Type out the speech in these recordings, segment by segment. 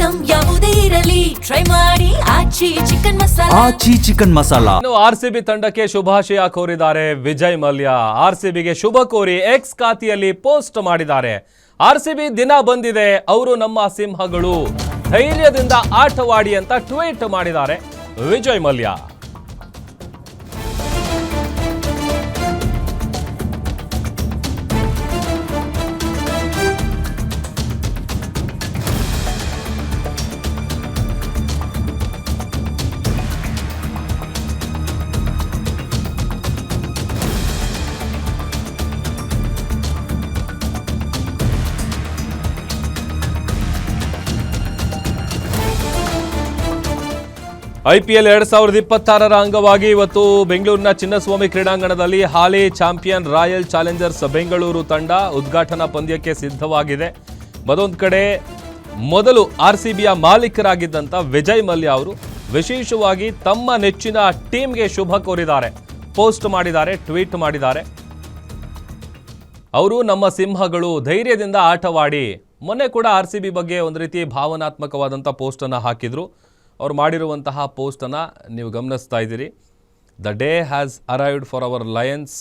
Item ಯಾವುದೇ ಇರಲಿ try ಮಾಡಿ ಆಚಿ ಚಿಕನ್ ಮಸಾಲಾ. ಆಚಿ ಚಿಕನ್ ಮಸಾಲಾ. ಆರ್ಸಿಬಿ ತಂಡಕ್ಕೆ ಶುಭಾಶಯ ಕೋರಿದ್ದಾರೆ ವಿಜಯ್ ಮಲ್ಯ. ಆರ್ಸಿಬಿಗೆ ಶುಭ ಕೋರಿ ಎಕ್ಸ್ ಖಾತೆಯಲ್ಲಿ ಪೋಸ್ಟ್ ಮಾಡಿದ್ದಾರೆ. ಆರ್ಸಿಬಿ ದಿನ ಬಂದಿದೆ, ಅವರು ನಮ್ಮ ಸಿಂಹಗಳು, ಧೈರ್ಯದಿಂದ ಆಟವಾಡಿ ಅಂತ ಟ್ವೀಟ್ ಮಾಡಿದ್ದಾರೆ ವಿಜಯ್ ಮಲ್ಯ. IPL 2026 ಅಂಗವಾಗಿ ಇವತ್ತು ಬೆಂಗಳೂರಿನ ಚಿನ್ನಸ್ವಾಮಿ ಕ್ರೀಡಾಂಗಣದಲ್ಲಿ ಹಾಲಿ ಚಾಂಪಿಯನ್ ರಾಯಲ್ ಚಾಲೆಂಜರ್ಸ್ ಬೆಂಗಳೂರು ತಂಡ ಉದ್ಘಾಟನಾ ಪಂದ್ಯಕ್ಕೆ ಸಿದ್ಧವಾಗಿದೆ. ಮತ್ತೊಂದು ಕಡೆ ಮೊದಲು RCBಯ ಮಾಲೀಕರಾಗಿದ್ದಂಥ ವಿಜಯ್ ಮಲ್ಯ ಅವರು ವಿಶೇಷವಾಗಿ ತಮ್ಮ ನೆಚ್ಚಿನ ಟೀಮ್ಗೆ ಶುಭ ಕೋರಿದ್ದಾರೆ, ಪೋಸ್ಟ್ ಮಾಡಿದ್ದಾರೆ, ಟ್ವೀಟ್ ಮಾಡಿದ್ದಾರೆ. ಅವರು ನಮ್ಮ ಸಿಂಹಗಳು, ಧೈರ್ಯದಿಂದ ಆಟವಾಡಿ. ಮೊನ್ನೆ ಕೂಡ RCB ಬಗ್ಗೆ ಒಂದು ರೀತಿ ಭಾವನಾತ್ಮಕವಾದಂಥ ಪೋಸ್ಟನ್ನು ಹಾಕಿದ್ರು. ಅವ್ರು ಮಾಡಿರುವಂತಹ ಪೋಸ್ಟನ್ನು ನೀವು ಗಮನಿಸ್ತಾ ಇದ್ದೀರಿ. The day has arrived for our Lions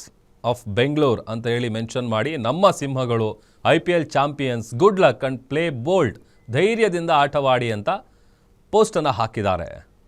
of Bengaluru ಅಂತ ಹೇಳಿ ಮೆನ್ಷನ್ ಮಾಡಿ, ನಮ್ಮ ಸಿಂಹಗಳು IPL champions, good luck and play bold, ಧೈರ್ಯದಿಂದ ಆಟವಾಡಿ ಅಂತ ಪೋಸ್ಟನ್ನು ಹಾಕಿದ್ದಾರೆ.